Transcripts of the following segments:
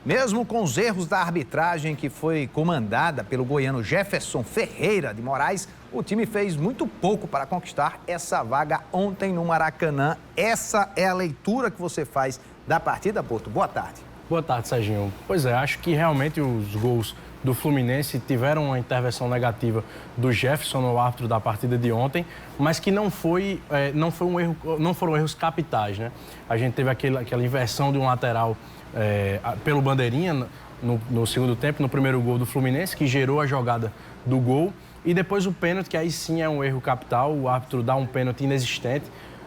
Mesmo com os erros da arbitragem que foi comandada pelo goiano Jefferson Ferreira de Moraes, o time fez muito pouco para conquistar essa vaga ontem no Maracanã. Essa é a leitura que você faz da partida, Boto. Boa tarde. Boa tarde, Serginho. Pois é, acho que realmente os gols do Fluminense tiveram uma intervenção negativa do Jefferson no árbitro da partida de ontem, mas que não foi um erro, não foram erros capitais, né? A gente teve aquela inversão de um lateral pelo bandeirinha no segundo tempo, no primeiro gol do Fluminense, que gerou a jogada do gol, e depois o pênalti, que aí sim é um erro capital. O árbitro dá um pênalti inexistente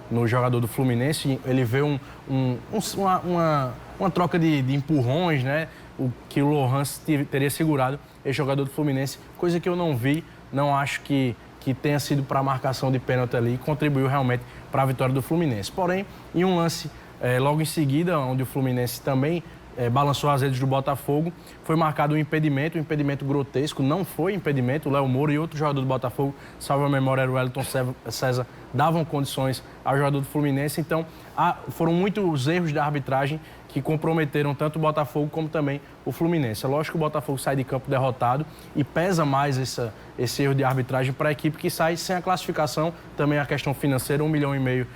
no jogador do Fluminense. Ele vê uma troca de empurrões, né? O que o Lohan teria segurado esse jogador do Fluminense, coisa que eu não vi, não acho que tenha sido para a marcação de pênalti ali, contribuiu realmente para a vitória do Fluminense. Porém, em um lance logo em seguida, onde o Fluminense também balançou as redes do Botafogo, foi marcado um impedimento grotesco, não foi impedimento. O Léo Moura e outro jogador do Botafogo, salvo a memória, era o Wellington César, davam condições ao jogador do Fluminense. Então, foram muitos erros da arbitragem que comprometeram tanto o Botafogo como também o Fluminense. É lógico que o Botafogo sai de campo derrotado e pesa mais esse erro de arbitragem para a equipe que sai sem a classificação, também a questão financeira, R$1,5 milhão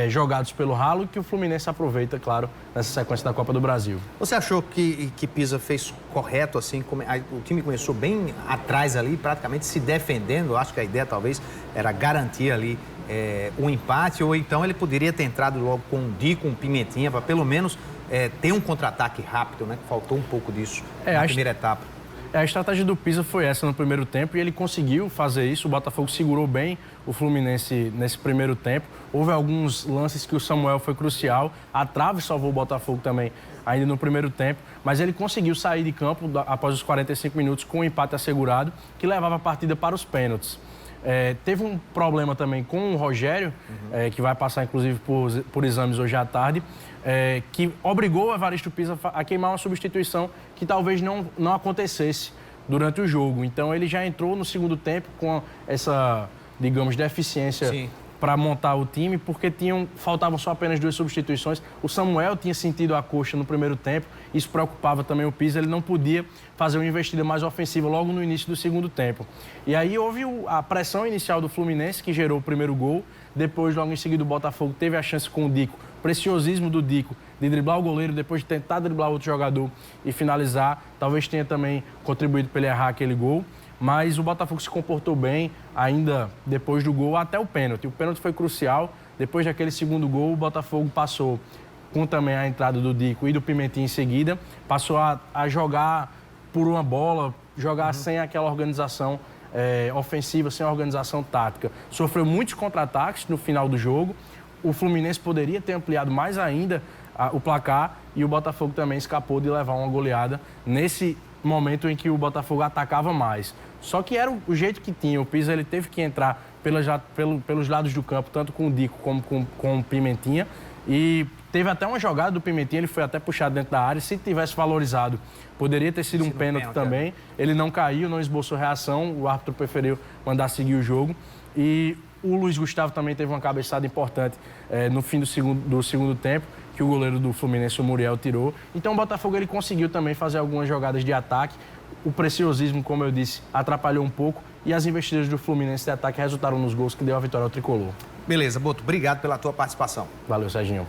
jogados pelo ralo, que o Fluminense aproveita, claro, nessa sequência da Copa do Brasil. Você achou que Pisa fez correto, assim, o time começou bem atrás ali, praticamente se defendendo? Acho que a ideia talvez era garantir ali um empate, ou então ele poderia ter entrado logo com um Dico, um Pimentinha, para pelo menos ter um contra-ataque rápido, né? Faltou um pouco disso na primeira etapa. A estratégia do Pisa foi essa no primeiro tempo e ele conseguiu fazer isso. O Botafogo segurou bem o Fluminense nesse primeiro tempo. Houve alguns lances que o Samuel foi crucial. A trave salvou o Botafogo também ainda no primeiro tempo. Mas ele conseguiu sair de campo após os 45 minutos com um empate assegurado, que levava a partida para os pênaltis. Teve um problema também com o Rogério, que vai passar inclusive por exames hoje à tarde, que obrigou o Evaristo Pisa a queimar uma substituição que talvez não acontecesse durante o jogo. Então ele já entrou no segundo tempo com essa, digamos, deficiência para montar o time, porque faltavam só apenas 2 substituições. O Samuel tinha sentido a coxa no primeiro tempo, isso preocupava também o Pisa, ele não podia fazer uma investida mais ofensiva logo no início do segundo tempo. E aí houve a pressão inicial do Fluminense, que gerou o primeiro gol. Depois, logo em seguida, o Botafogo teve a chance com o Dico, preciosismo do Dico, de driblar o goleiro, depois de tentar driblar outro jogador e finalizar. Talvez tenha também contribuído para ele errar aquele gol. Mas o Botafogo se comportou bem ainda depois do gol até o pênalti. O pênalti foi crucial. Depois daquele segundo gol, o Botafogo passou, com também a entrada do Dico e do Pimentinha em seguida, passou a jogar por uma bola, jogar sem aquela organização ofensiva, sem a organização tática. Sofreu muitos contra-ataques no final do jogo. O Fluminense poderia ter ampliado mais ainda o placar e o Botafogo também escapou de levar uma goleada nesse momento em que o Botafogo atacava mais. Só que era o jeito que tinha. O Pisa ele teve que entrar pelos lados do campo, tanto com o Dico como com o Pimentinha. E teve até uma jogada do Pimentinha, ele foi até puxado dentro da área. Se tivesse valorizado, poderia ter sido um pênalti também. Ele não caiu, não esboçou reação, o árbitro preferiu mandar seguir o jogo. E o Luiz Gustavo também teve uma cabeçada importante no fim do segundo tempo, que o goleiro do Fluminense, o Muriel, tirou. Então o Botafogo ele conseguiu também fazer algumas jogadas de ataque. O preciosismo, como eu disse, atrapalhou um pouco e as investidas do Fluminense de ataque resultaram nos gols que deu a vitória ao tricolor. Beleza, Boto, obrigado pela tua participação. Valeu, Serginho.